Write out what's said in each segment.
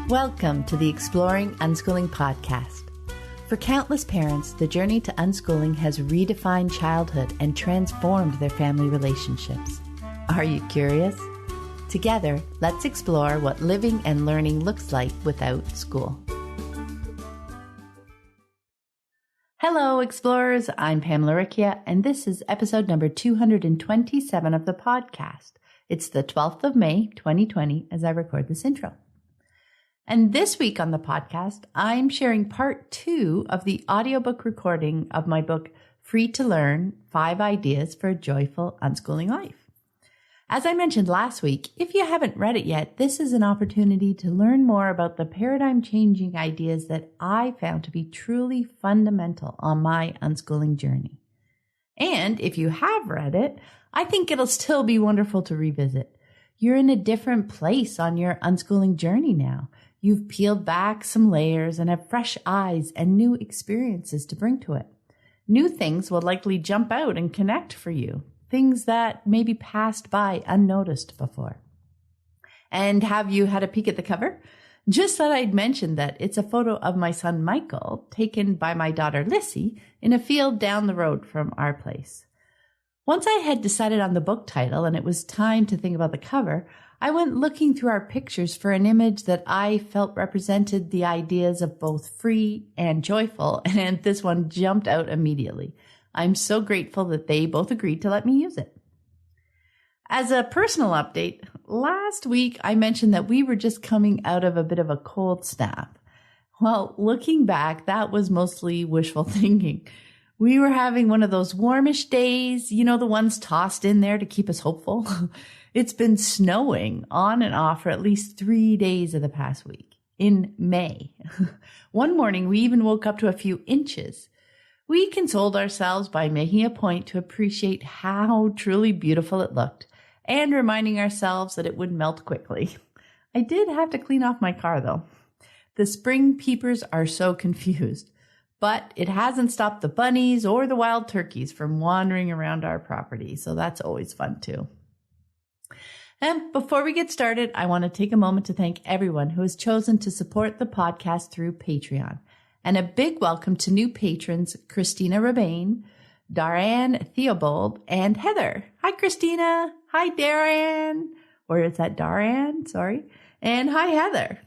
Welcome to the Exploring Unschooling podcast. For countless parents, the journey to unschooling has redefined childhood and transformed their family relationships. Are you curious? Together, let's explore what living and learning looks like without school. Hello, explorers. I'm Pamela Riccia, and this is episode number 227 of the podcast. It's the 12th of May, 2020, as I record this intro. And this week on the podcast, I'm sharing part 2 of the audiobook recording of my book, Free to Learn, 5 Ideas for a Joyful Unschooling Life. As I mentioned last week, if you haven't read it yet, this is an opportunity to learn more about the paradigm-changing ideas that I found to be truly fundamental on my unschooling journey. And if you have read it, I think it'll still be wonderful to revisit. You're in a different place on your unschooling journey now. You've peeled back some layers and have fresh eyes and new experiences to bring to it. New things will likely jump out and connect for you, things that maybe passed by unnoticed before. And have you had a peek at the cover? Just thought I'd mention that it's a photo of my son Michael taken by my daughter Lissy in a field down the road from our place. Once I had decided on the book title and it was time to think about the cover, I went looking through our pictures for an image that I felt represented the ideas of both free and joyful, and this one jumped out immediately. I'm so grateful that they both agreed to let me use it. As a personal update, last week I mentioned that we were just coming out of a bit of a cold snap. Well, looking back, that was mostly wishful thinking. We were having one of those warmish days, the ones tossed in there to keep us hopeful. It's been snowing on and off for at least 3 days of the past week, in May. One morning, we even woke up to a few inches. We consoled ourselves by making a point to appreciate how truly beautiful it looked and reminding ourselves that it would melt quickly. I did have to clean off my car, though. The spring peepers are so confused, but it hasn't stopped the bunnies or the wild turkeys from wandering around our property, so that's always fun, too. And before we get started, I want to take a moment to thank everyone who has chosen to support the podcast through Patreon. And a big welcome to new patrons, Christina Rabain, Darian Theobald, and Heather. Hi, Christina. Hi, Darian. Or is that Darian? Sorry. And hi, Heather.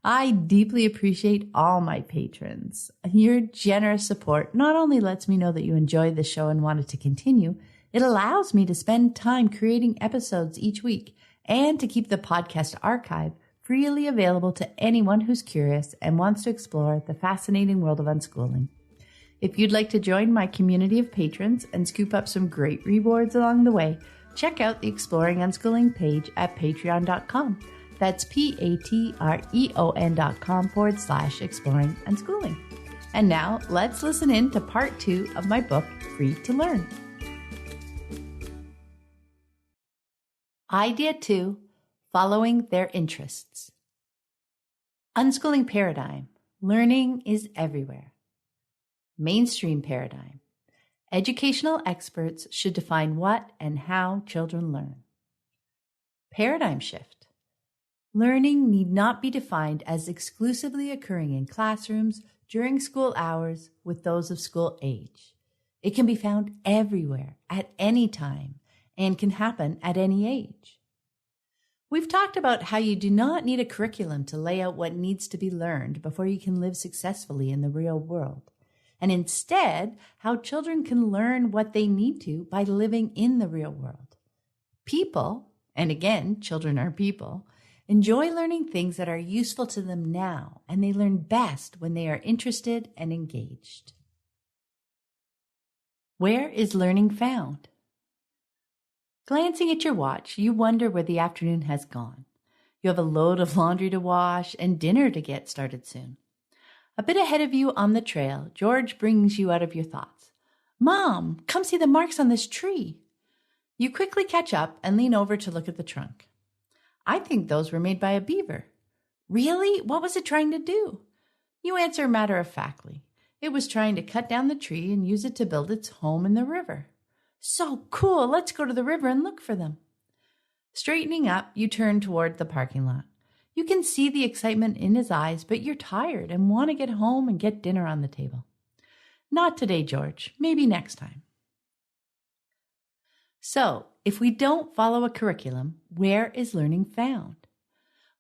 I deeply appreciate all my patrons. Your generous support not only lets me know that you enjoy the show and want it to continue, it allows me to spend time creating episodes each week and to keep the podcast archive freely available to anyone who's curious and wants to explore the fascinating world of unschooling. If you'd like to join my community of patrons and scoop up some great rewards along the way, check out the Exploring Unschooling page at patreon.com. That's patreon.com/exploring unschooling. And now let's listen in to part 2 of my book, Free to Learn. Idea 2, following their interests. Unschooling paradigm. Learning is everywhere. Mainstream paradigm. Educational experts should define what and how children learn. Paradigm shift. Learning need not be defined as exclusively occurring in classrooms during school hours with those of school age. It can be found everywhere, at any time, and can happen at any age. We've talked about how you do not need a curriculum to lay out what needs to be learned before you can live successfully in the real world, and instead, how children can learn what they need to by living in the real world. People, and again, children are people, enjoy learning things that are useful to them now, and they learn best when they are interested and engaged. Where is learning found? Glancing at your watch, you wonder where the afternoon has gone. You have a load of laundry to wash and dinner to get started soon. A bit ahead of you on the trail, George brings you out of your thoughts. Mom, come see the marks on this tree. You quickly catch up and lean over to look at the trunk. I think those were made by a beaver. Really? What was it trying to do? You answer matter-of-factly. It was trying to cut down the tree and use it to build its home in the river. So cool, let's go to the river and look for them. Straightening up, you turn toward the parking lot. You can see the excitement in his eyes, but you're tired and want to get home and get dinner on the table. Not today, George. Maybe next time. So, if we don't follow a curriculum, where is learning found?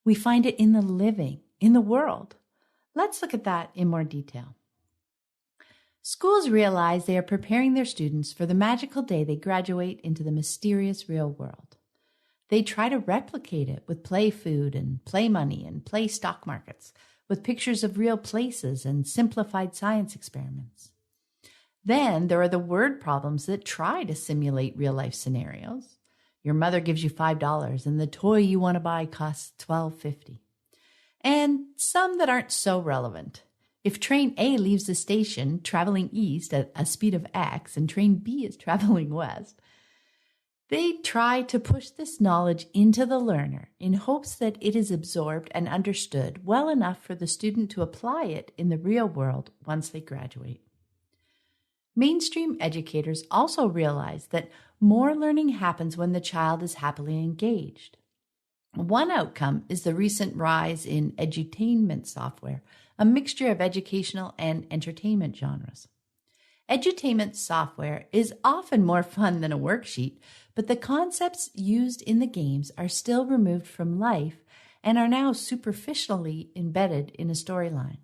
We find it in the living, in the world. Let's look at that in more detail. Schools realize they are preparing their students for the magical day they graduate into the mysterious real world. They try to replicate it with play food and play money and play stock markets, with pictures of real places and simplified science experiments. Then there are the word problems that try to simulate real-life scenarios. Your mother gives you $5 and the toy you want to buy costs $12.50. And some that aren't so relevant. If train A leaves the station traveling east at a speed of X and train B is traveling west, they try to push this knowledge into the learner in hopes that it is absorbed and understood well enough for the student to apply it in the real world once they graduate. Mainstream educators also realize that more learning happens when the child is happily engaged. One outcome is the recent rise in edutainment software, a mixture of educational and entertainment genres. Edutainment software is often more fun than a worksheet, but the concepts used in the games are still removed from life and are now superficially embedded in a storyline.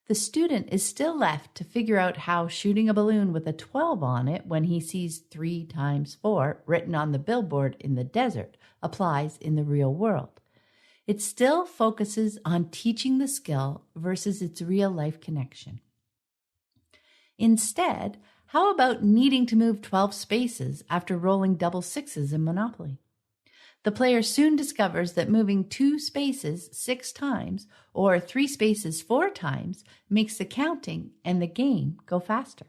The student is still left to figure out how shooting a balloon with a 12 on it when he sees 3 times 4 written on the billboard in the desert applies in the real world. It still focuses on teaching the skill versus its real-life connection. Instead, how about needing to move 12 spaces after rolling double sixes in Monopoly? The player soon discovers that moving 2 spaces 6 times or 3 spaces 4 times makes the counting and the game go faster.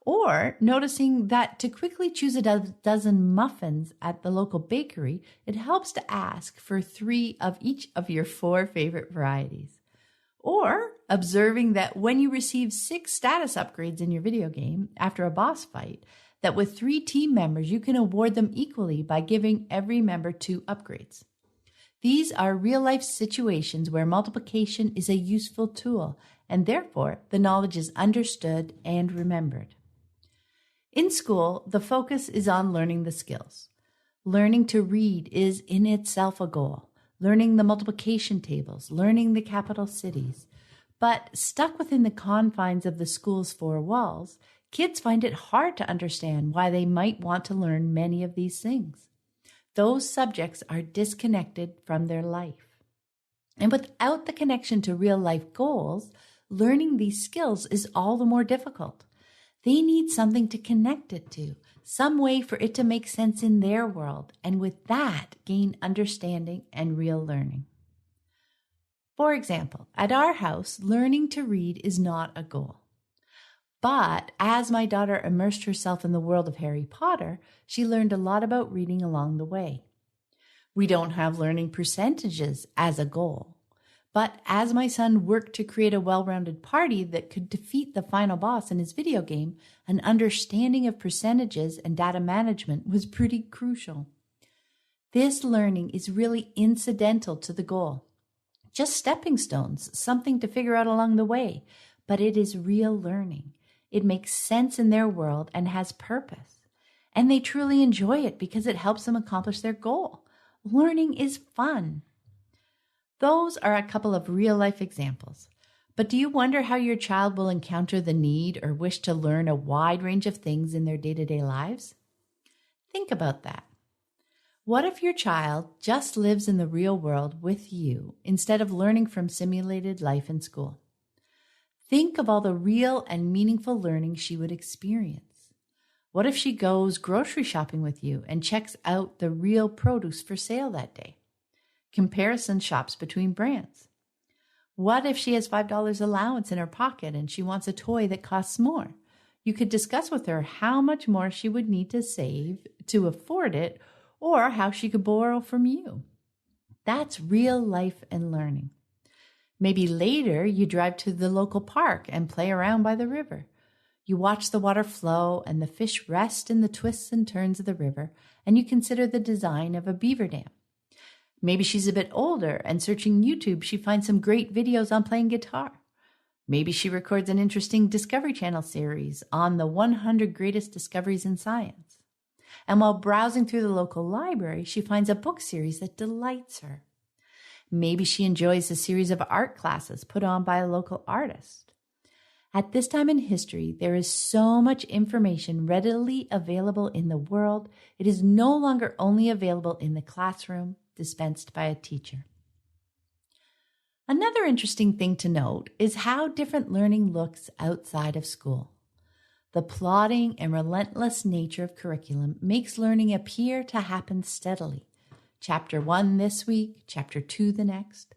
Or noticing that to quickly choose a dozen muffins at the local bakery, it helps to ask for 3 of each of your 4 favorite varieties. Or observing that when you receive 6 status upgrades in your video game after a boss fight, that with 3 team members, you can award them equally by giving every member 2 upgrades. These are real-life situations where multiplication is a useful tool, and therefore the knowledge is understood and remembered. In school, the focus is on learning the skills. Learning to read is in itself a goal. Learning the multiplication tables, learning the capital cities. But stuck within the confines of the school's 4 walls, kids find it hard to understand why they might want to learn many of these things. Those subjects are disconnected from their life. And without the connection to real-life goals, learning these skills is all the more difficult. They need something to connect it to, some way for it to make sense in their world, and with that, gain understanding and real learning. For example, at our house, learning to read is not a goal. But as my daughter immersed herself in the world of Harry Potter, she learned a lot about reading along the way. We don't have learning percentages as a goal. But as my son worked to create a well-rounded party that could defeat the final boss in his video game, an understanding of percentages and data management was pretty crucial. This learning is really incidental to the goal. Just stepping stones, something to figure out along the way, but it is real learning. It makes sense in their world and has purpose. And they truly enjoy it because it helps them accomplish their goal. Learning is fun. Those are a couple of real-life examples. But do you wonder how your child will encounter the need or wish to learn a wide range of things in their day-to-day lives? Think about that. What if your child just lives in the real world with you instead of learning from simulated life in school? Think of all the real and meaningful learning she would experience. What if she goes grocery shopping with you and checks out the real produce for sale that day? Comparison shops between brands. What if she has $5 allowance in her pocket and she wants a toy that costs more? You could discuss with her how much more she would need to save to afford it or how she could borrow from you. That's real life and learning. Maybe later you drive to the local park and play around by the river. You watch the water flow and the fish rest in the twists and turns of the river, and you consider the design of a beaver dam. Maybe she's a bit older and searching YouTube, she finds some great videos on playing guitar. Maybe she records an interesting Discovery Channel series on the 100 greatest discoveries in science. And while browsing through the local library, she finds a book series that delights her. Maybe she enjoys a series of art classes put on by a local artist. At this time in history, there is so much information readily available in the world, it is no longer only available in the classroom, dispensed by a teacher. Another interesting thing to note is how different learning looks outside of school. The plodding and relentless nature of curriculum makes learning appear to happen steadily. Chapter 1 this week, Chapter 2 the next.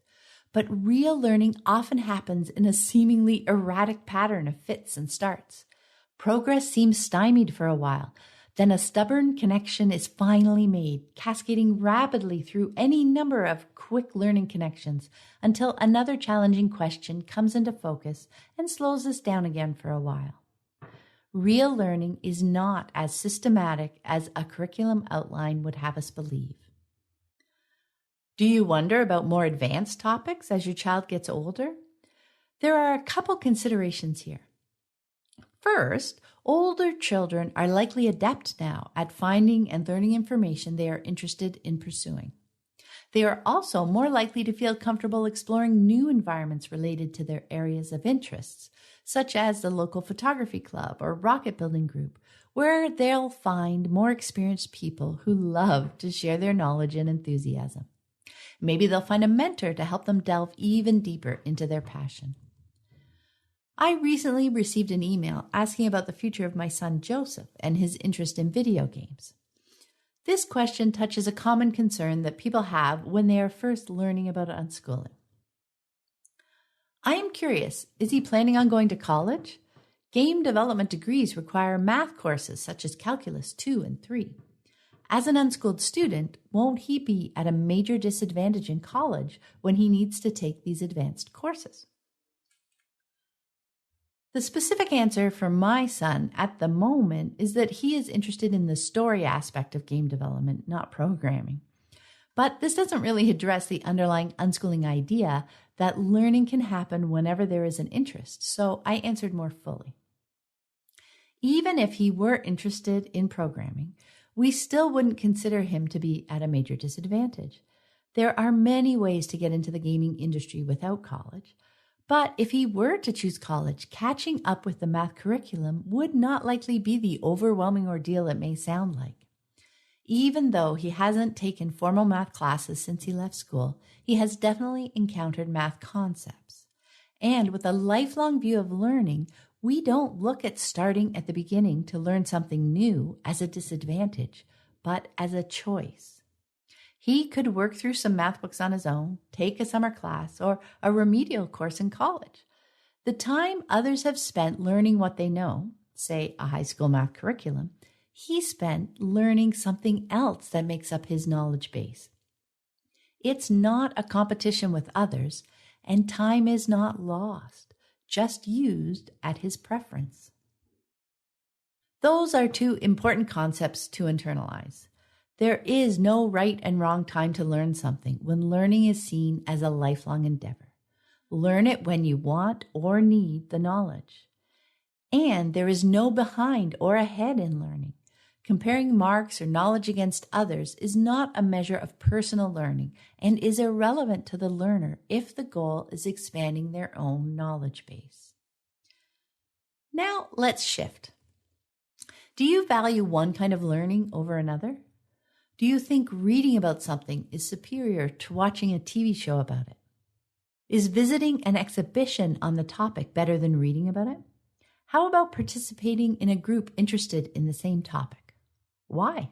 But real learning often happens in a seemingly erratic pattern of fits and starts. Progress seems stymied for a while. Then a stubborn connection is finally made, cascading rapidly through any number of quick learning connections until another challenging question comes into focus and slows us down again for a while. Real learning is not as systematic as a curriculum outline would have us believe. Do you wonder about more advanced topics as your child gets older? There are a couple considerations here. First, older children are likely adept now at finding and learning information they are interested in pursuing. They are also more likely to feel comfortable exploring new environments related to their areas of interests, such as the local photography club or rocket building group, where they'll find more experienced people who love to share their knowledge and enthusiasm. Maybe they'll find a mentor to help them delve even deeper into their passion. I recently received an email asking about the future of my son Joseph and his interest in video games. This question touches a common concern that people have when they are first learning about unschooling. I am curious, is he planning on going to college? Game development degrees require math courses such as Calculus 2 and 3. As an unschooled student, won't he be at a major disadvantage in college when he needs to take these advanced courses? The specific answer for my son at the moment is that he is interested in the story aspect of game development, not programming. But this doesn't really address the underlying unschooling idea that learning can happen whenever there is an interest, so I answered more fully. Even if he were interested in programming, we still wouldn't consider him to be at a major disadvantage. There are many ways to get into the gaming industry without college. But if he were to choose college, catching up with the math curriculum would not likely be the overwhelming ordeal it may sound like. Even though he hasn't taken formal math classes since he left school, he has definitely encountered math concepts. And with a lifelong view of learning, we don't look at starting at the beginning to learn something new as a disadvantage, but as a choice. He could work through some math books on his own, take a summer class, or a remedial course in college. The time others have spent learning what they know, say a high school math curriculum, he spent learning something else that makes up his knowledge base. It's not a competition with others, and time is not lost, just used at his preference. Those are two important concepts to internalize. There is no right and wrong time to learn something when learning is seen as a lifelong endeavor. Learn it when you want or need the knowledge. And there is no behind or ahead in learning. Comparing marks or knowledge against others is not a measure of personal learning and is irrelevant to the learner if the goal is expanding their own knowledge base. Now let's shift. Do you value one kind of learning over another? Do you think reading about something is superior to watching a TV show about it? Is visiting an exhibition on the topic better than reading about it? How about participating in a group interested in the same topic? Why?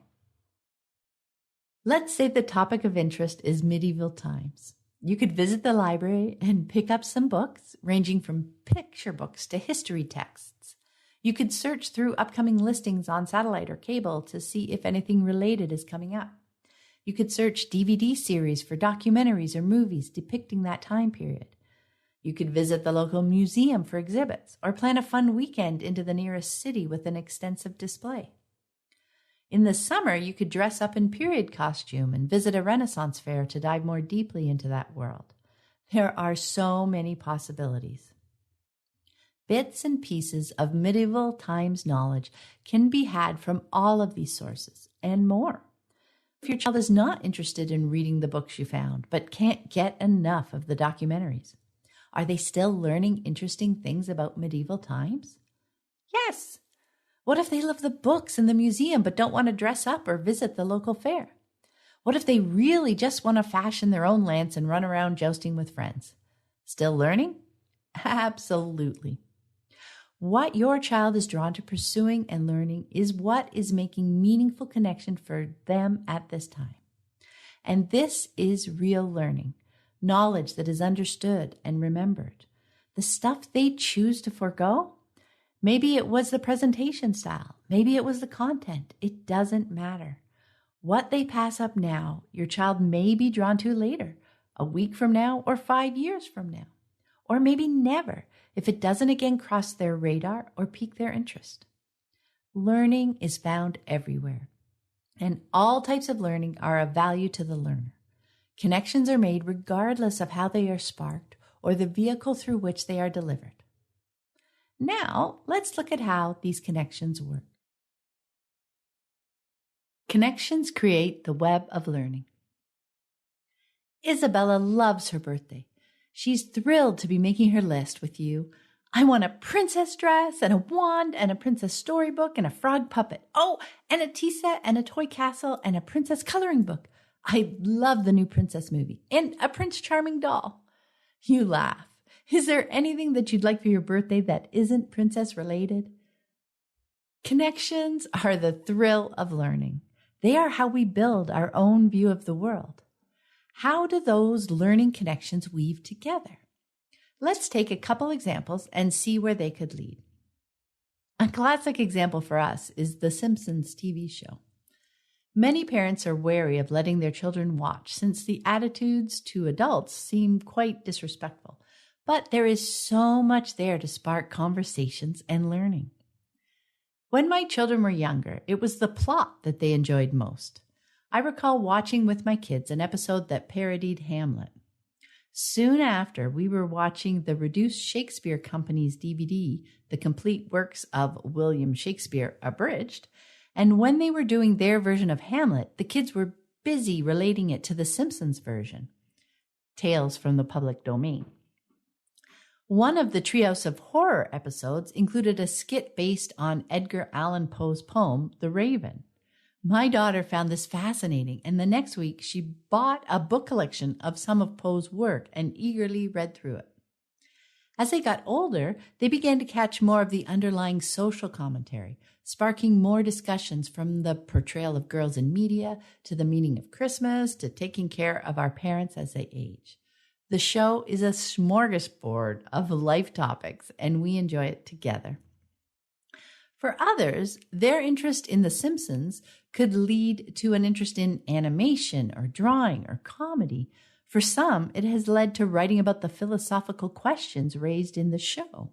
Let's say the topic of interest is medieval times. You could visit the library and pick up some books, ranging from picture books to history texts. You could search through upcoming listings on satellite or cable to see if anything related is coming up. You could search DVD series for documentaries or movies depicting that time period. You could visit the local museum for exhibits or plan a fun weekend into the nearest city with an extensive display. In the summer, you could dress up in period costume and visit a Renaissance fair to dive more deeply into that world. There are so many possibilities. Bits and pieces of medieval times knowledge can be had from all of these sources and more. If your child is not interested in reading the books you found, but can't get enough of the documentaries, are they still learning interesting things about medieval times? Yes. What if they love the books in the museum but don't want to dress up or visit the local fair? What if they really just want to fashion their own lance and run around jousting with friends? Still learning? Absolutely. What your child is drawn to pursuing and learning is what is making meaningful connection for them at this time. And this is real learning, knowledge that is understood and remembered. The stuff they choose to forego? Maybe it was the presentation style. Maybe it was the content. It doesn't matter. What they pass up now, your child may be drawn to later, a week from now or 5 years from now, or maybe never if it doesn't again cross their radar or pique their interest. Learning is found everywhere, and all types of learning are of value to the learner. Connections are made regardless of how they are sparked or the vehicle through which they are delivered. Now, let's look at how these connections work. Connections create the web of learning. Isabella loves her birthday. She's thrilled to be making her list with you. I want a princess dress and a wand and a princess storybook and a frog puppet. Oh, and a tea set and a toy castle and a princess coloring book. I love the new princess movie and a Prince Charming doll. You laugh. Is there anything that you'd like for your birthday that isn't princess related? Connections are the thrill of learning. They are how we build our own view of the world. How do those learning connections weave together? Let's take a couple examples and see where they could lead. A classic example for us is The Simpsons TV show. Many parents are wary of letting their children watch since the attitudes to adults seem quite disrespectful. But there is so much there to spark conversations and learning. When my children were younger, it was the plot that they enjoyed most. I recall watching with my kids an episode that parodied Hamlet. Soon after, we were watching the Reduced Shakespeare Company's DVD, The Complete Works of William Shakespeare Abridged, and when they were doing their version of Hamlet, the kids were busy relating it to the Simpsons version, Tales from the Public Domain. One of the Treehouse of Horror episodes included a skit based on Edgar Allan Poe's poem, The Raven. My daughter found this fascinating, and the next week she bought a book collection of some of Poe's work and eagerly read through it. As they got older, they began to catch more of the underlying social commentary, sparking more discussions from the portrayal of girls in media to the meaning of Christmas to taking care of our parents as they age. The show is a smorgasbord of life topics, and we enjoy it together. For others, their interest in The Simpsons could lead to an interest in animation or drawing or comedy. For some, it has led to writing about the philosophical questions raised in the show.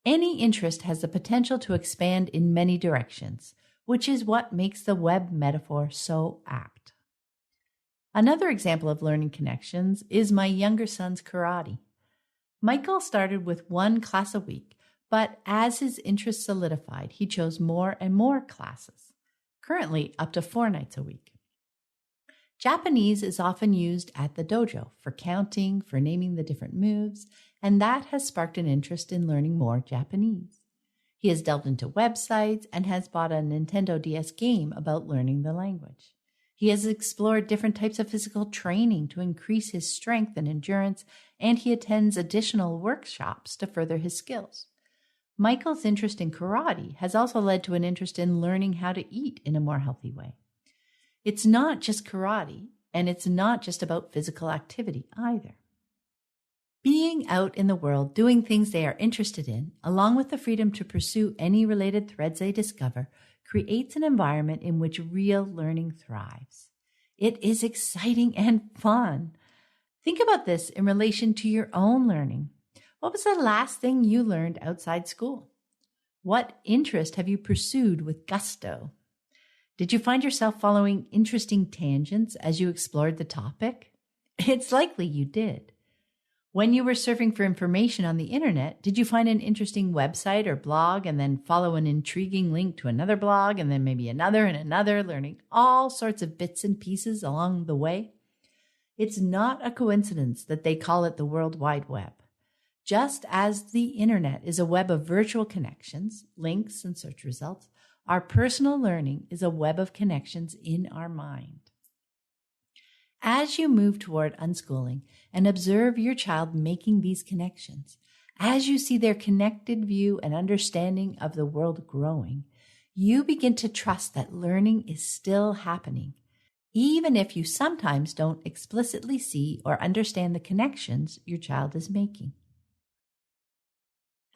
Any interest has the potential to expand in many directions, which is what makes the web metaphor so apt. Another example of learning connections is my younger son's karate. Michael started with one class a week, but as his interest solidified, he chose more and more classes, currently up to 4 nights a week. Japanese is often used at the dojo for counting, for naming the different moves, and that has sparked an interest in learning more Japanese. He has delved into websites and has bought a Nintendo DS game about learning the language. He has explored different types of physical training to increase his strength and endurance, and he attends additional workshops to further his skills. Michael's interest in karate has also led to an interest in learning how to eat in a more healthy way. It's not just karate, and it's not just about physical activity either. Being out in the world, doing things they are interested in, along with the freedom to pursue any related threads they discover, creates an environment in which real learning thrives. It is exciting and fun. Think about this in relation to your own learning. What was the last thing you learned outside school? What interest have you pursued with gusto? Did you find yourself following interesting tangents as you explored the topic? It's likely you did. When you were surfing for information on the internet, did you find an interesting website or blog and then follow an intriguing link to another blog and then maybe another and another, learning all sorts of bits and pieces along the way? It's not a coincidence that they call it the World Wide Web. Just as the internet is a web of virtual connections, links, and search results, our personal learning is a web of connections in our mind. As you move toward unschooling and observe your child making these connections, as you see their connected view and understanding of the world growing, you begin to trust that learning is still happening, even if you sometimes don't explicitly see or understand the connections your child is making.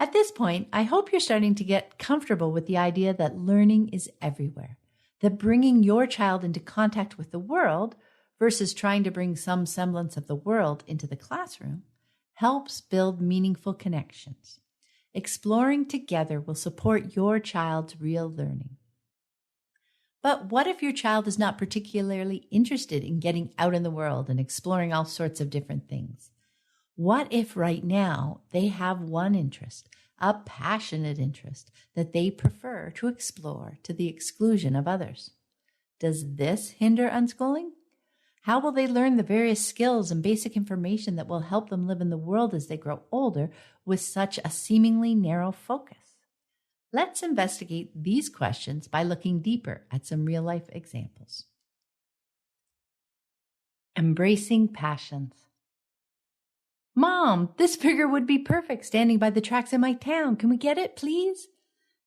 At this point, I hope you're starting to get comfortable with the idea that learning is everywhere, that bringing your child into contact with the world versus trying to bring some semblance of the world into the classroom helps build meaningful connections. Exploring together will support your child's real learning. But what if your child is not particularly interested in getting out in the world and exploring all sorts of different things? What if right now they have one interest, a passionate interest, that they prefer to explore to the exclusion of others? Does this hinder unschooling? How will they learn the various skills and basic information that will help them live in the world as they grow older with such a seemingly narrow focus? Let's investigate these questions by looking deeper at some real-life examples. Embracing passions. Mom, this figure would be perfect standing by the tracks in my town. Can we get it, please?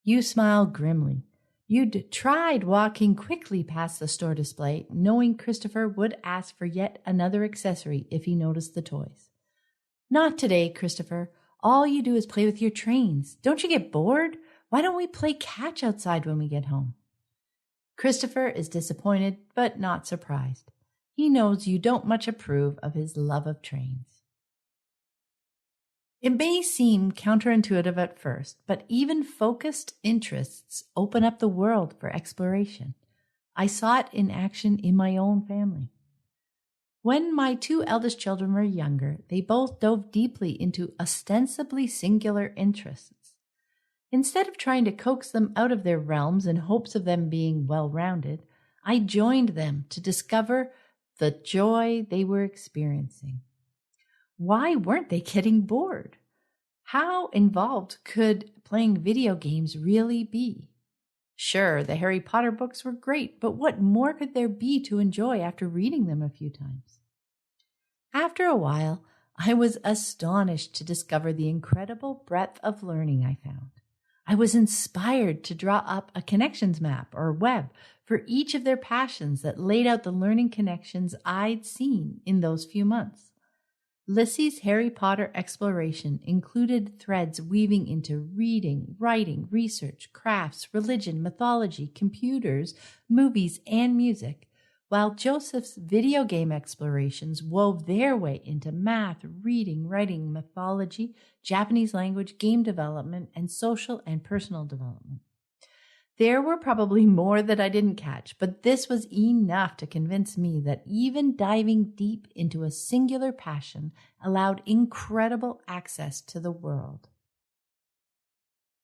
You smile grimly. You'd tried walking quickly past the store display, knowing Christopher would ask for yet another accessory if he noticed the toys. Not today, Christopher. All you do is play with your trains. Don't you get bored? Why don't we play catch outside when we get home? Christopher is disappointed, but not surprised. He knows you don't much approve of his love of trains. It may seem counterintuitive at first, but even focused interests open up the world for exploration. I saw it in action in my own family. When my two eldest children were younger, they both dove deeply into ostensibly singular interests. Instead of trying to coax them out of their realms in hopes of them being well-rounded, I joined them to discover the joy they were experiencing. Why weren't they getting bored? How involved could playing video games really be? Sure, the Harry Potter books were great, but what more could there be to enjoy after reading them a few times? After a while, I was astonished to discover the incredible breadth of learning I found. I was inspired to draw up a connections map or web for each of their passions that laid out the learning connections I'd seen in those few months. Lissy's Harry Potter exploration included threads weaving into reading, writing, research, crafts, religion, mythology, computers, movies, and music, while Joseph's video game explorations wove their way into math, reading, writing, mythology, Japanese language, game development, and social and personal development. There were probably more that I didn't catch, but this was enough to convince me that even diving deep into a singular passion allowed incredible access to the world.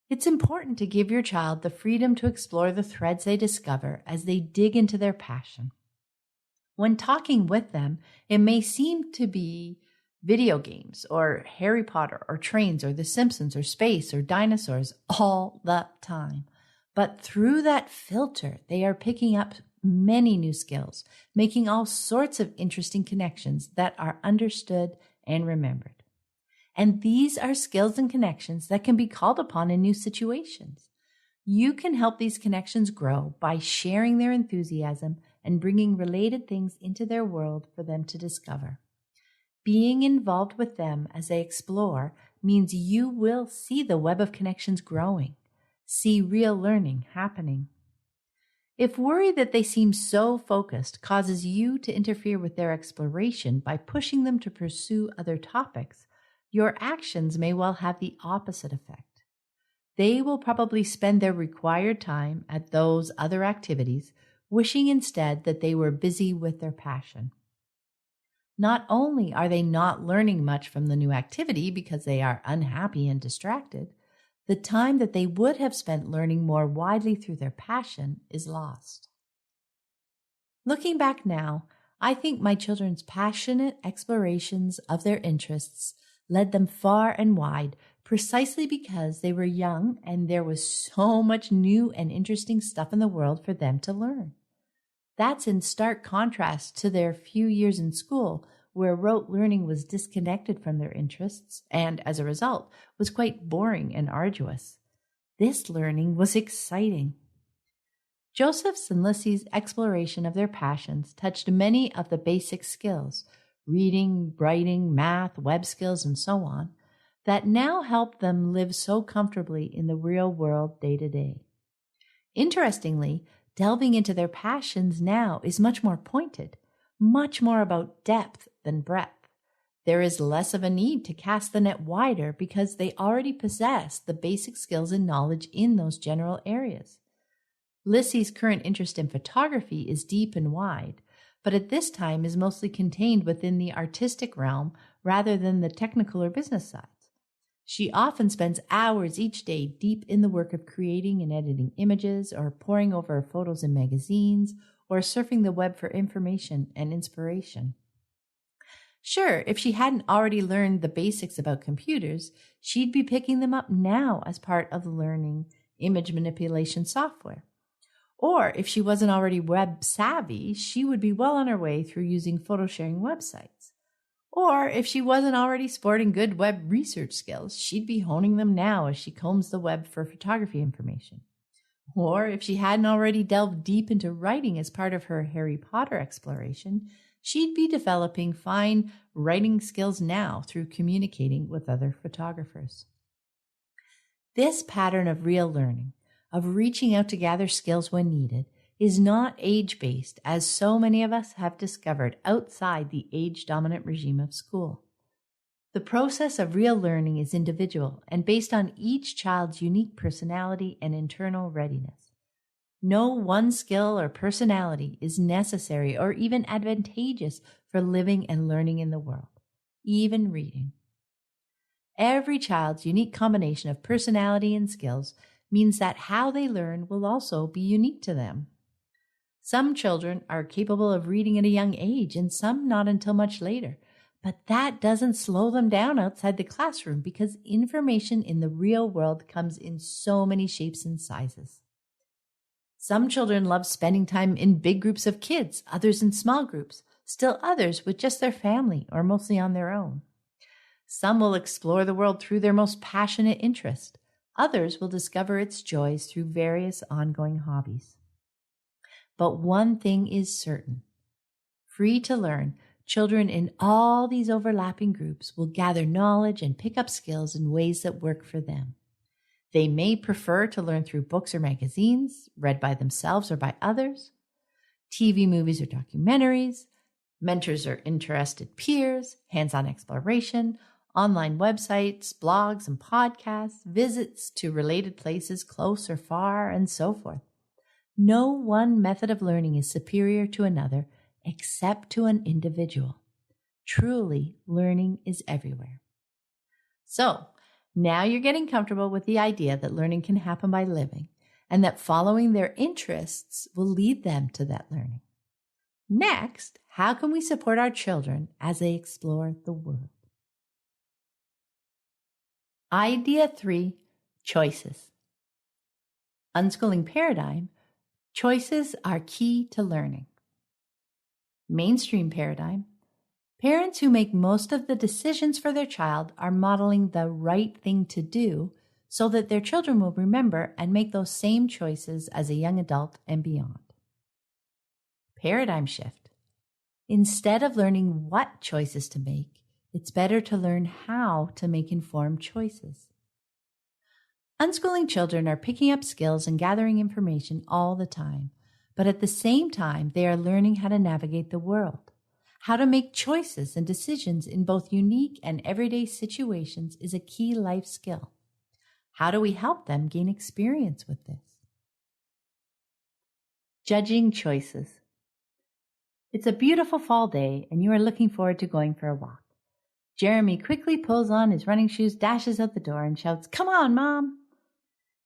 It's important to give your child the freedom to explore the threads they discover as they dig into their passion. When talking with them, it may seem to be video games or Harry Potter or trains or The Simpsons or space or dinosaurs all the time. But through that filter, they are picking up many new skills, making all sorts of interesting connections that are understood and remembered. And these are skills and connections that can be called upon in new situations. You can help these connections grow by sharing their enthusiasm and bringing related things into their world for them to discover. Being involved with them as they explore means you will see the web of connections growing. See real learning happening. If worry that they seem so focused causes you to interfere with their exploration by pushing them to pursue other topics, your actions may well have the opposite effect. They will probably spend their required time at those other activities wishing instead that they were busy with their passion. Not only are they not learning much from the new activity because they are unhappy and distracted, the time that they would have spent learning more widely through their passion is lost. Looking back now, I think my children's passionate explorations of their interests led them far and wide precisely because they were young and there was so much new and interesting stuff in the world for them to learn. That's in stark contrast to their few years in school, where rote learning was disconnected from their interests and, as a result, was quite boring and arduous. This learning was exciting. Joseph's and Lissy's exploration of their passions touched many of the basic skills, reading, writing, math, web skills, and so on, that now help them live so comfortably in the real world day to day. Interestingly, delving into their passions now is much more pointed, much more about depth than breadth. There is less of a need to cast the net wider because they already possess the basic skills and knowledge in those general areas. Lissy's current interest in photography is deep and wide, but at this time is mostly contained within the artistic realm rather than the technical or business sides. She often spends hours each day deep in the work of creating and editing images, or poring over photos in magazines, or surfing the web for information and inspiration. Sure, if she hadn't already learned the basics about computers, she'd be picking them up now as part of learning image manipulation software. Or if she wasn't already web savvy, she would be well on her way through using photo sharing websites. Or if she wasn't already sporting good web research skills, she'd be honing them now as she combs the web for photography information. Or if she hadn't already delved deep into writing as part of her Harry Potter exploration, she'd be developing fine writing skills now through communicating with other photographers. This pattern of real learning, of reaching out to gather skills when needed, is not age-based, as so many of us have discovered outside the age-dominant regime of school. The process of real learning is individual and based on each child's unique personality and internal readiness. No one skill or personality is necessary or even advantageous for living and learning in the world, even reading. Every child's unique combination of personality and skills means that how they learn will also be unique to them. Some children are capable of reading at a young age and some not until much later, but that doesn't slow them down outside the classroom because information in the real world comes in so many shapes and sizes. Some children love spending time in big groups of kids, others in small groups, still others with just their family or mostly on their own. Some will explore the world through their most passionate interest. Others will discover its joys through various ongoing hobbies. But one thing is certain. Free to learn, children in all these overlapping groups will gather knowledge and pick up skills in ways that work for them. They may prefer to learn through books or magazines, read by themselves or by others, TV, movies, or documentaries, mentors or interested peers, hands-on exploration, online websites, blogs and podcasts, visits to related places close or far, and so forth. No one method of learning is superior to another except to an individual. Truly, learning is everywhere. So, now you're getting comfortable with the idea that learning can happen by living and that following their interests will lead them to that learning. Next, how can we support our children as they explore the world? Idea 3, choices. Unschooling paradigm, choices are key to learning. Mainstream paradigm, parents who make most of the decisions for their child are modeling the right thing to do so that their children will remember and make those same choices as a young adult and beyond. Paradigm shift. Instead of learning what choices to make, it's better to learn how to make informed choices. Unschooling children are picking up skills and gathering information all the time, but at the same time, they are learning how to navigate the world. How to make choices and decisions in both unique and everyday situations is a key life skill. How do we help them gain experience with this? Judging choices. It's a beautiful fall day, and you are looking forward to going for a walk. Jeremy quickly pulls on his running shoes, dashes out the door, and shouts, "Come on, Mom!"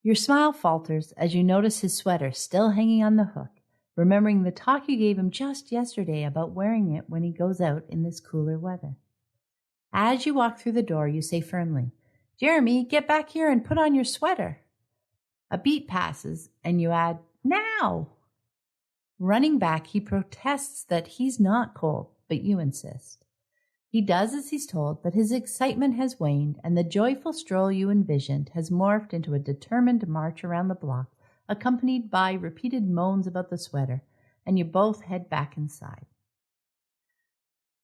Your smile falters as you notice his sweater still hanging on the hook, remembering the talk you gave him just yesterday about wearing it when he goes out in this cooler weather. As you walk through the door, you say firmly, "Jeremy, get back here and put on your sweater." A beat passes, and you add, "Now!" Running back, he protests that he's not cold, but you insist. He does as he's told, but his excitement has waned, and the joyful stroll you envisioned has morphed into a determined march around the block, accompanied by repeated moans about the sweater, and you both head back inside.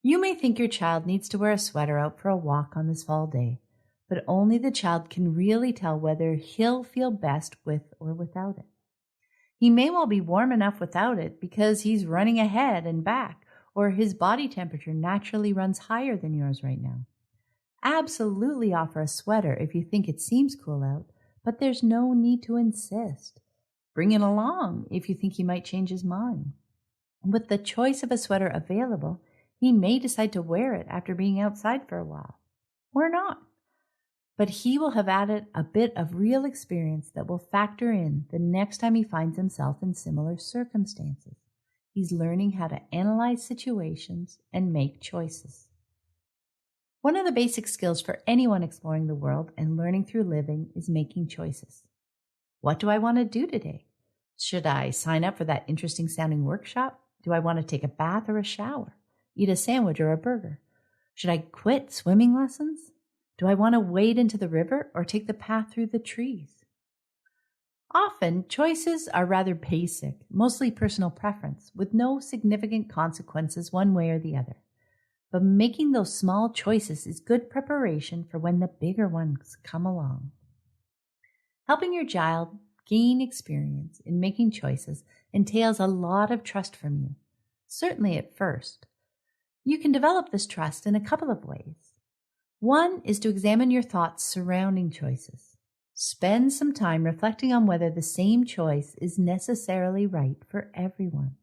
You may think your child needs to wear a sweater out for a walk on this fall day, but only the child can really tell whether he'll feel best with or without it. He may well be warm enough without it because he's running ahead and back, or his body temperature naturally runs higher than yours right now. Absolutely offer a sweater if you think it seems cool out, but there's no need to insist. Bring it along if you think he might change his mind. With the choice of a sweater available, he may decide to wear it after being outside for a while, or not. But he will have added a bit of real experience that will factor in the next time he finds himself in similar circumstances. He's learning how to analyze situations and make choices. One of the basic skills for anyone exploring the world and learning through living is making choices. What do I want to do today? Should I sign up for that interesting sounding workshop? Do I want to take a bath or a shower? Eat a sandwich or a burger? Should I quit swimming lessons? Do I want to wade into the river or take the path through the trees? Often, choices are rather basic, mostly personal preference, with no significant consequences one way or the other. But making those small choices is good preparation for when the bigger ones come along. Helping your child gain experience in making choices entails a lot of trust from you, certainly at first. You can develop this trust in a couple of ways. One is to examine your thoughts surrounding choices. Spend some time reflecting on whether the same choice is necessarily right for everyone.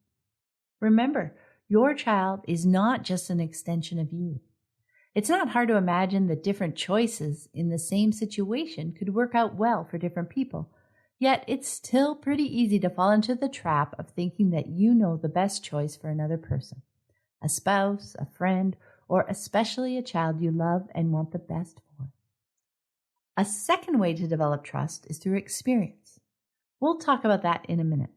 Remember, your child is not just an extension of you. It's not hard to imagine that different choices in the same situation could work out well for different people, yet it's still pretty easy to fall into the trap of thinking that you know the best choice for another person, a spouse, a friend, or especially a child you love and want the best for. A second way to develop trust is through experience. We'll talk about that in a minute.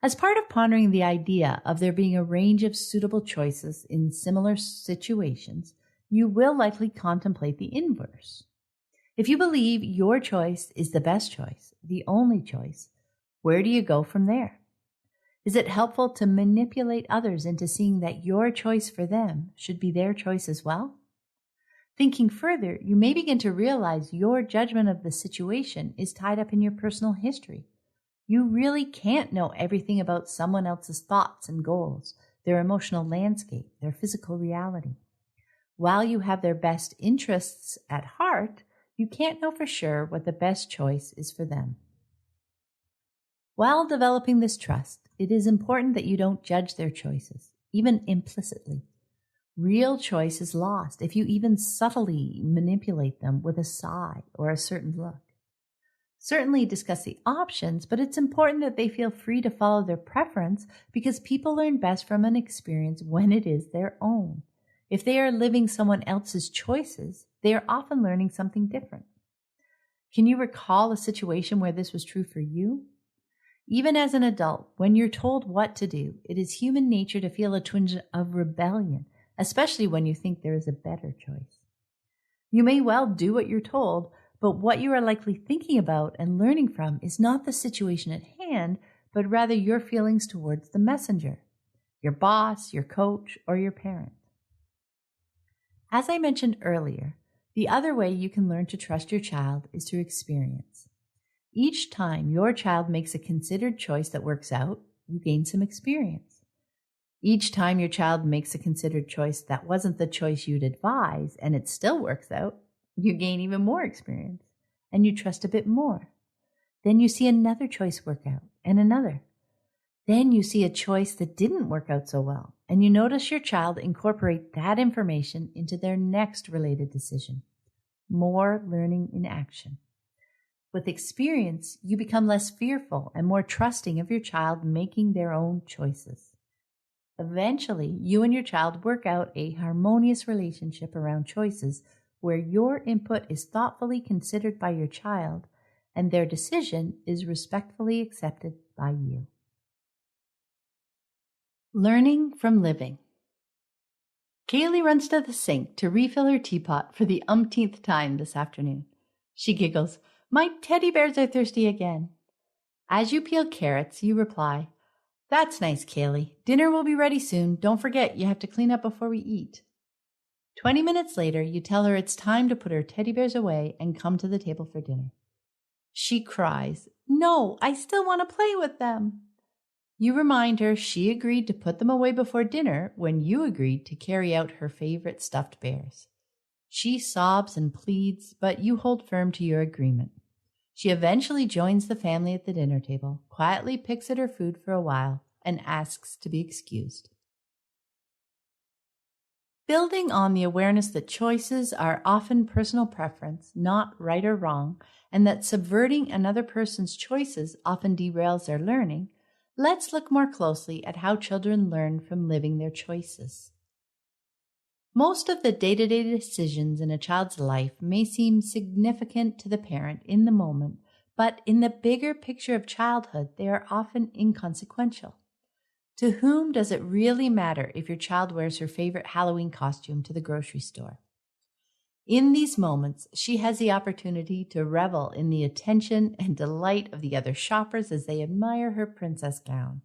As part of pondering the idea of there being a range of suitable choices in similar situations, you will likely contemplate the inverse. If you believe your choice is the best choice, the only choice, where do you go from there? Is it helpful to manipulate others into seeing that your choice for them should be their choice as well? Thinking further, you may begin to realize your judgment of the situation is tied up in your personal history. You really can't know everything about someone else's thoughts and goals, their emotional landscape, their physical reality. While you have their best interests at heart, you can't know for sure what the best choice is for them. While developing this trust, it is important that you don't judge their choices, even implicitly. Real choice is lost if you even subtly manipulate them with a sigh or a certain look. Certainly discuss the options, but it's important that they feel free to follow their preference because people learn best from an experience when it is their own. If they are living someone else's choices, they are often learning something different. Can you recall a situation where this was true for you? Even as an adult, when you're told what to do, it is human nature to feel a twinge of rebellion, especially when you think there is a better choice. You may well do what you're told, but what you are likely thinking about and learning from is not the situation at hand, but rather your feelings towards the messenger, your boss, your coach, or your parent. As I mentioned earlier, the other way you can learn to trust your child is through experience. Each time your child makes a considered choice that works out, you gain some experience. Each time your child makes a considered choice that wasn't the choice you'd advise and it still works out, you gain even more experience and you trust a bit more. Then you see another choice work out and another. Then you see a choice that didn't work out so well, and you notice your child incorporate that information into their next related decision. More learning in action. With experience, you become less fearful and more trusting of your child making their own choices. Eventually, you and your child work out a harmonious relationship around choices where your input is thoughtfully considered by your child and their decision is respectfully accepted by you. Learning from living. Kaylee runs to the sink to refill her teapot for the umpteenth time this afternoon. She giggles, "My teddy bears are thirsty again." As you peel carrots, you reply, "That's nice, Kaylee. Dinner will be ready soon. Don't forget, you have to clean up before we eat." 20 minutes later, you tell her it's time to put her teddy bears away and come to the table for dinner. She cries, "No, I still want to play with them." You remind her she agreed to put them away before dinner when you agreed to carry out her favorite stuffed bears. She sobs and pleads, but you hold firm to your agreement. She eventually joins the family at the dinner table, quietly picks at her food for a while, and asks to be excused. Building on the awareness that choices are often personal preference, not right or wrong, and that subverting another person's choices often derails their learning, let's look more closely at how children learn from living their choices. Most of the day-to-day decisions in a child's life may seem significant to the parent in the moment, but in the bigger picture of childhood, they are often inconsequential. To whom does it really matter if your child wears her favorite Halloween costume to the grocery store? In these moments, she has the opportunity to revel in the attention and delight of the other shoppers as they admire her princess gown,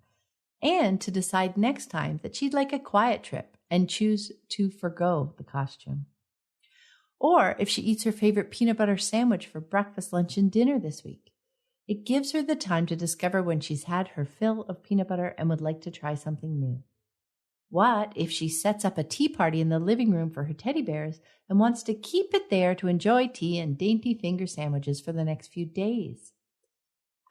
and to decide next time that she'd like a quiet trip and choose to forgo the costume. Or if she eats her favorite peanut butter sandwich for breakfast, lunch, and dinner this week. It gives her the time to discover when she's had her fill of peanut butter and would like to try something new. What if she sets up a tea party in the living room for her teddy bears and wants to keep it there to enjoy tea and dainty finger sandwiches for the next few days?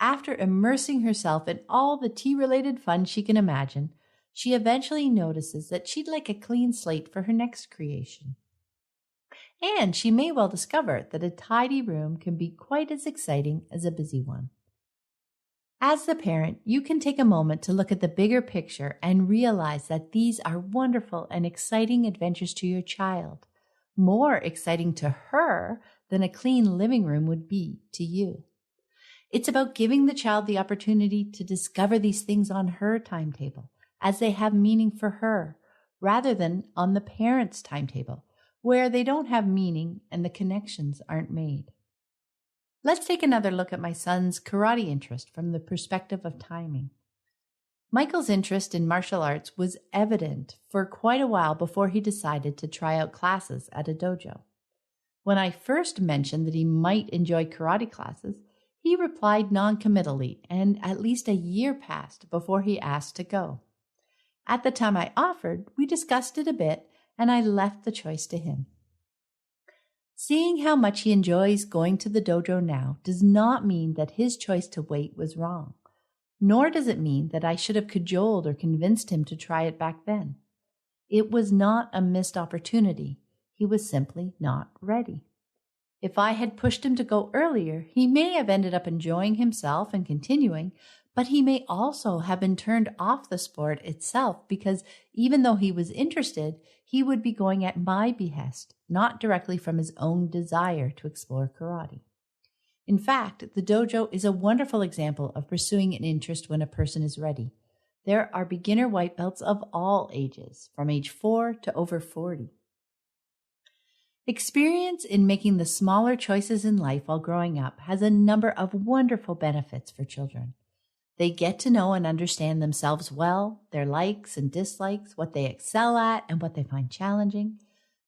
After immersing herself in all the tea-related fun she can imagine, she eventually notices that she'd like a clean slate for her next creation. And she may well discover that a tidy room can be quite as exciting as a busy one. As the parent, you can take a moment to look at the bigger picture and realize that these are wonderful and exciting adventures to your child, more exciting to her than a clean living room would be to you. It's about giving the child the opportunity to discover these things on her timetable, as they have meaning for her, rather than on the parent's timetable, where they don't have meaning and the connections aren't made. Let's take another look at my son's karate interest from the perspective of timing. Michael's interest in martial arts was evident for quite a while before he decided to try out classes at a dojo. When I first mentioned that he might enjoy karate classes, he replied non-committally, and at least a year passed before he asked to go. At the time I offered, we discussed it a bit, and I left the choice to him. Seeing how much he enjoys going to the dojo now does not mean that his choice to wait was wrong, nor does it mean that I should have cajoled or convinced him to try it back then. It was not a missed opportunity. He was simply not ready. If I had pushed him to go earlier, he may have ended up enjoying himself and continuing, but he may also have been turned off the sport itself because even though he was interested, he would be going at my behest, not directly from his own desire to explore karate. In fact, the dojo is a wonderful example of pursuing an interest when a person is ready. There are beginner white belts of all ages, from age 4 to over 40. Experience in making the smaller choices in life while growing up has a number of wonderful benefits for children. They get to know and understand themselves well, their likes and dislikes, what they excel at and what they find challenging.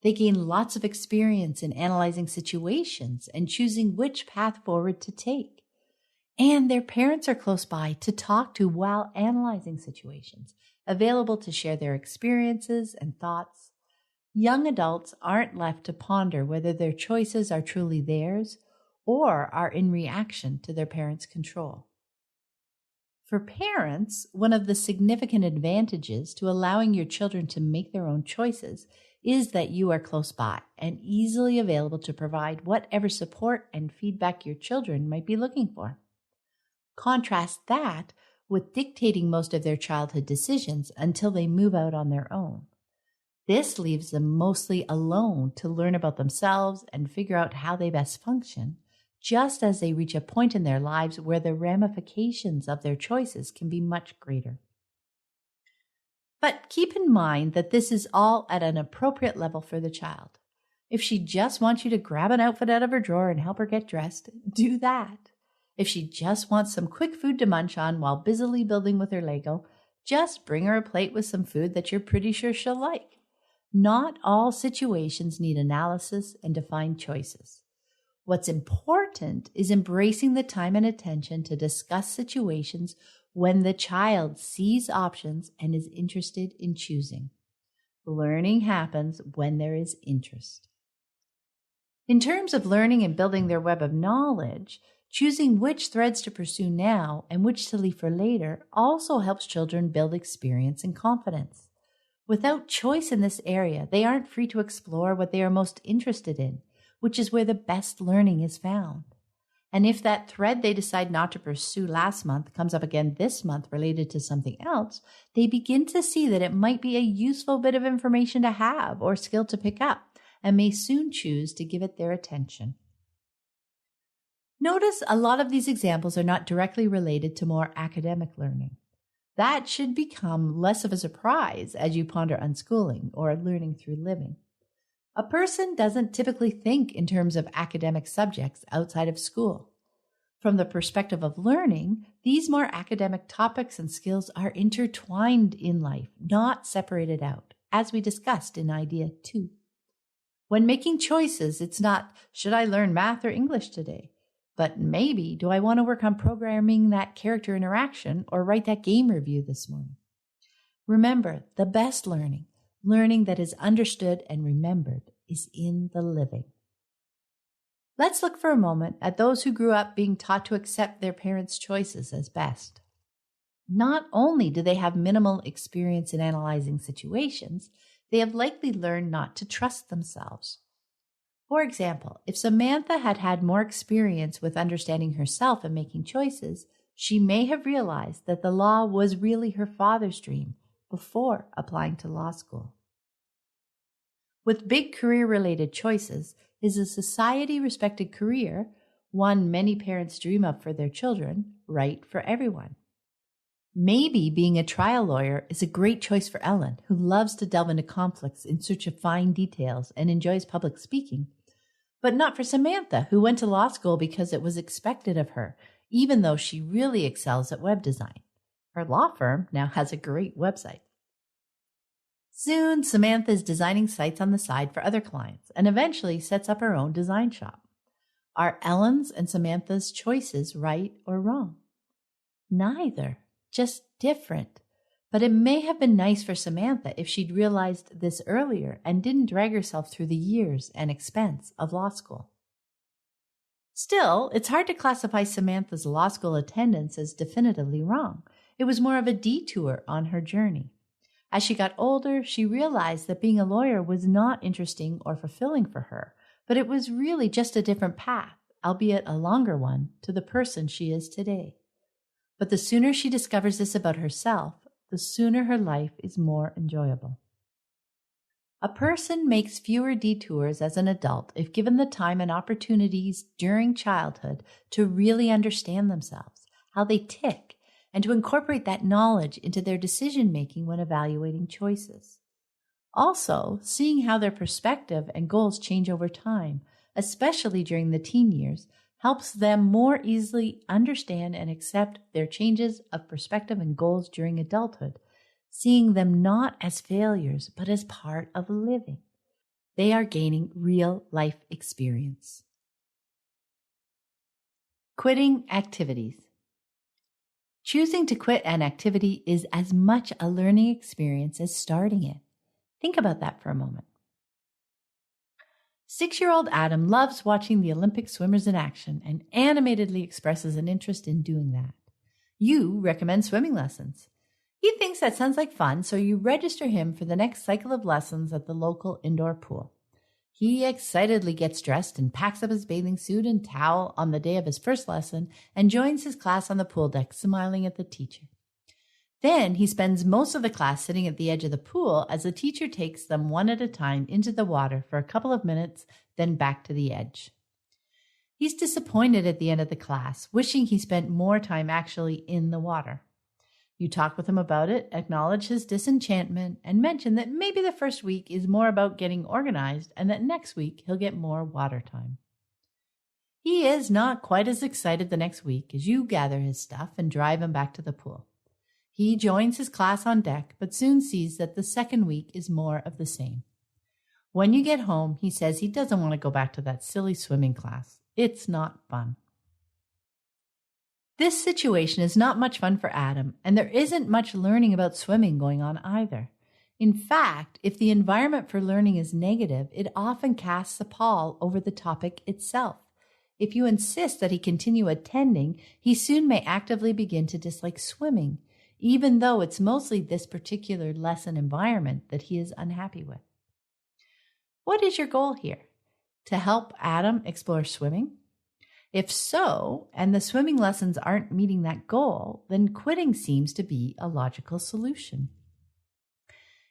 They gain lots of experience in analyzing situations and choosing which path forward to take. And their parents are close by to talk to while analyzing situations, available to share their experiences and thoughts. Young adults aren't left to ponder whether their choices are truly theirs or are in reaction to their parents' control. For parents, one of the significant advantages to allowing your children to make their own choices is that you are close by and easily available to provide whatever support and feedback your children might be looking for. Contrast that with dictating most of their childhood decisions until they move out on their own. This leaves them mostly alone to learn about themselves and figure out how they best function, just as they reach a point in their lives where the ramifications of their choices can be much greater. But keep in mind that this is all at an appropriate level for the child. If she just wants you to grab an outfit out of her drawer and help her get dressed, do that. If she just wants some quick food to munch on while busily building with her Lego, just bring her a plate with some food that you're pretty sure she'll like. Not all situations need analysis and defined choices. What's important is embracing the time and attention to discuss situations when the child sees options and is interested in choosing. Learning happens when there is interest. In terms of learning and building their web of knowledge, choosing which threads to pursue now and which to leave for later also helps children build experience and confidence. Without choice in this area, they aren't free to explore what they are most interested in, which is where the best learning is found. And if that thread they decide not to pursue last month comes up again this month related to something else, they begin to see that it might be a useful bit of information to have or skill to pick up, and may soon choose to give it their attention. Notice a lot of these examples are not directly related to more academic learning. That should become less of a surprise as you ponder unschooling or learning through living. A person doesn't typically think in terms of academic subjects outside of school. From the perspective of learning, these more academic topics and skills are intertwined in life, not separated out, as we discussed in Idea 2. When making choices, it's not, should I learn math or English today? But maybe, do I want to work on programming that character interaction or write that game review this morning? Remember, the best learning that is understood and remembered, is in the living. Let's look for a moment at those who grew up being taught to accept their parents' choices as best. Not only do they have minimal experience in analyzing situations, they have likely learned not to trust themselves. For example, if Samantha had had more experience with understanding herself and making choices, she may have realized that the law was really her father's dream before applying to law school. With big career-related choices, is a society-respected career, one many parents dream of for their children, right for everyone? Maybe being a trial lawyer is a great choice for Ellen, who loves to delve into conflicts in search of fine details and enjoys public speaking, but not for Samantha, who went to law school because it was expected of her, even though she really excels at web design. Her law firm now has a great website. Soon, Samantha is designing sites on the side for other clients and eventually sets up her own design shop. Are Ellen's and Samantha's choices right or wrong? Neither, just different. But it may have been nice for Samantha if she'd realized this earlier and didn't drag herself through the years and expense of law school. Still, it's hard to classify Samantha's law school attendance as definitively wrong. It was more of a detour on her journey. As she got older, she realized that being a lawyer was not interesting or fulfilling for her, but it was really just a different path, albeit a longer one, to the person she is today. But the sooner she discovers this about herself, the sooner her life is more enjoyable. A person makes fewer detours as an adult if given the time and opportunities during childhood to really understand themselves, how they tick, and to incorporate that knowledge into their decision-making when evaluating choices. Also, seeing how their perspective and goals change over time, especially during the teen years, helps them more easily understand and accept their changes of perspective and goals during adulthood, seeing them not as failures, but as part of living. They are gaining real life experience. Quitting activities. Choosing to quit an activity is as much a learning experience as starting it. Think about that for a moment. 6-year-old Adam loves watching the Olympic swimmers in action and animatedly expresses an interest in doing that. You recommend swimming lessons. He thinks that sounds like fun, so you register him for the next cycle of lessons at the local indoor pool. He excitedly gets dressed and packs up his bathing suit and towel on the day of his first lesson and joins his class on the pool deck, smiling at the teacher. Then he spends most of the class sitting at the edge of the pool as the teacher takes them one at a time into the water for a couple of minutes, then back to the edge. He's disappointed at the end of the class, wishing he spent more time actually in the water. You talk with him about it, acknowledge his disenchantment, and mention that maybe the first week is more about getting organized and that next week he'll get more water time. He is not quite as excited the next week as you gather his stuff and drive him back to the pool. He joins his class on deck, but soon sees that the second week is more of the same. When you get home, he says he doesn't want to go back to that silly swimming class. It's not fun. This situation is not much fun for Adam, and there isn't much learning about swimming going on either. In fact, if the environment for learning is negative, it often casts a pall over the topic itself. If you insist that he continue attending, he soon may actively begin to dislike swimming, even though it's mostly this particular lesson environment that he is unhappy with. What is your goal here? To help Adam explore swimming? If so, and the swimming lessons aren't meeting that goal, then quitting seems to be a logical solution.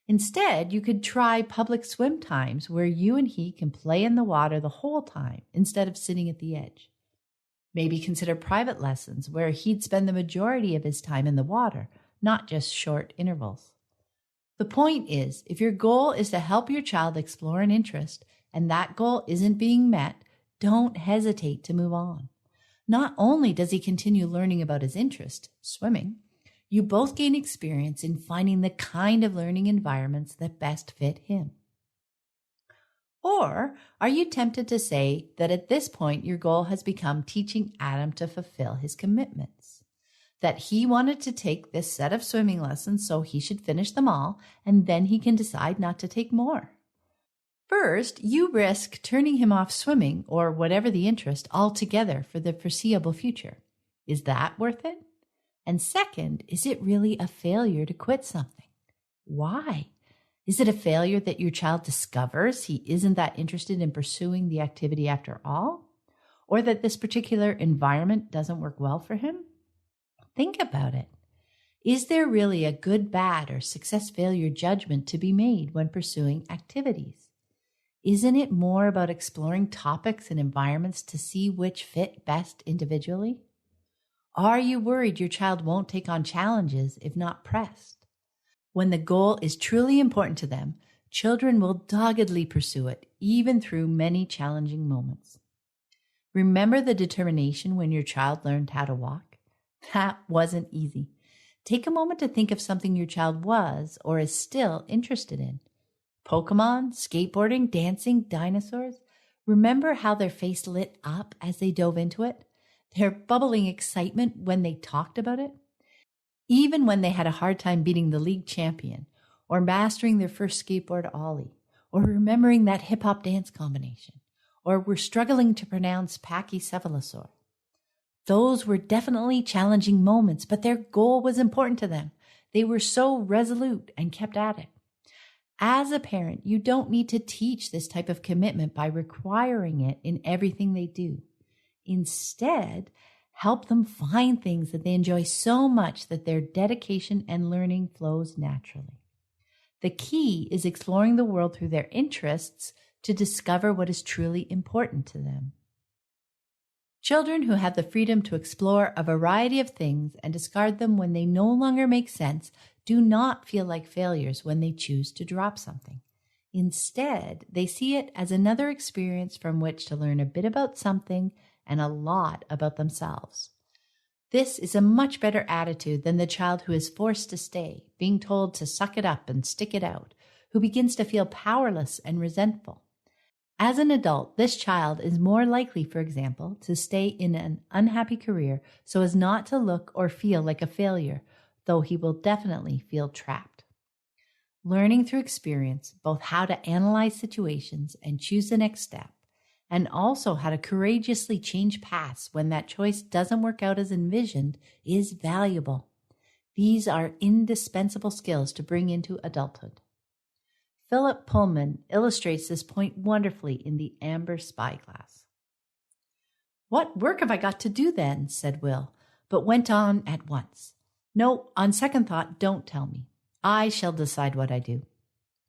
Instead, you could try public swim times where you and he can play in the water the whole time instead of sitting at the edge. Maybe consider private lessons where he'd spend the majority of his time in the water, not just short intervals. The point is, if your goal is to help your child explore an interest and that goal isn't being met, don't hesitate to move on. Not only does he continue learning about his interest, swimming, you both gain experience in finding the kind of learning environments that best fit him. Or are you tempted to say that at this point your goal has become teaching Adam to fulfill his commitments? That he wanted to take this set of swimming lessons so he should finish them all, and then he can decide not to take more? First, you risk turning him off swimming or whatever the interest altogether for the foreseeable future. Is that worth it? And second, is it really a failure to quit something? Why? Is it a failure that your child discovers he isn't that interested in pursuing the activity after all? Or that this particular environment doesn't work well for him? Think about it. Is there really a good, bad, or success-failure judgment to be made when pursuing activities? Isn't it more about exploring topics and environments to see which fit best individually? Are you worried your child won't take on challenges if not pressed? When the goal is truly important to them, children will doggedly pursue it, even through many challenging moments. Remember the determination when your child learned how to walk? That wasn't easy. Take a moment to think of something your child was or is still interested in. Pokemon, skateboarding, dancing, dinosaurs. Remember how their face lit up as they dove into it? Their bubbling excitement when they talked about it? Even when they had a hard time beating the league champion, or mastering their first skateboard ollie, or remembering that hip-hop dance combination, or were struggling to pronounce pachycephalosaur. Those were definitely challenging moments, but their goal was important to them. They were so resolute and kept at it. As a parent, you don't need to teach this type of commitment by requiring it in everything they do. Instead, help them find things that they enjoy so much that their dedication and learning flows naturally. The key is exploring the world through their interests to discover what is truly important to them. Children who have the freedom to explore a variety of things and discard them when they no longer make sense do not feel like failures when they choose to drop something. Instead, they see it as another experience from which to learn a bit about something and a lot about themselves. This is a much better attitude than the child who is forced to stay, being told to suck it up and stick it out, who begins to feel powerless and resentful. As an adult, this child is more likely, for example, to stay in an unhappy career so as not to look or feel like a failure, though he will definitely feel trapped. Learning through experience both how to analyze situations and choose the next step, and also how to courageously change paths when that choice doesn't work out as envisioned is valuable. These are indispensable skills to bring into adulthood. Philip Pullman illustrates this point wonderfully in the Amber Spyglass. "What work have I got to do then?" said Will, but went on at once. "No, on second thought, don't tell me. I shall decide what I do.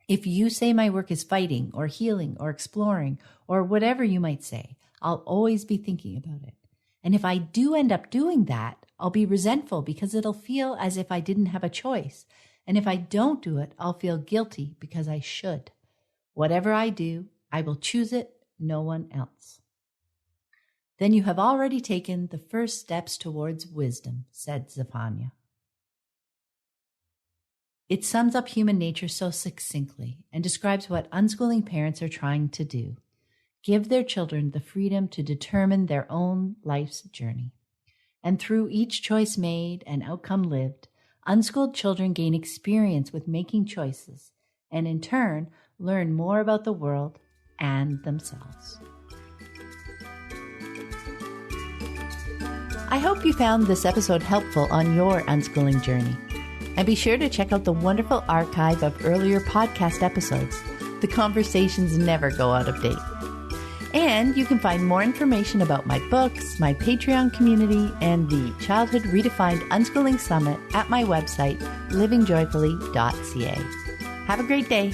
If you say my work is fighting or healing or exploring or whatever you might say, I'll always be thinking about it. And if I do end up doing that, I'll be resentful because it'll feel as if I didn't have a choice. And if I don't do it, I'll feel guilty because I should. Whatever I do, I will choose it, no one else." "Then you have already taken the first steps towards wisdom," said Zephaniah. It sums up human nature so succinctly and describes what unschooling parents are trying to do: give their children the freedom to determine their own life's journey. And through each choice made and outcome lived, unschooled children gain experience with making choices and in turn learn more about the world and themselves. I hope you found this episode helpful on your unschooling journey. And be sure to check out the wonderful archive of earlier podcast episodes. The conversations never go out of date. And you can find more information about my books, my Patreon community, and the Childhood Redefined Unschooling Summit at my website, livingjoyfully.ca. Have a great day.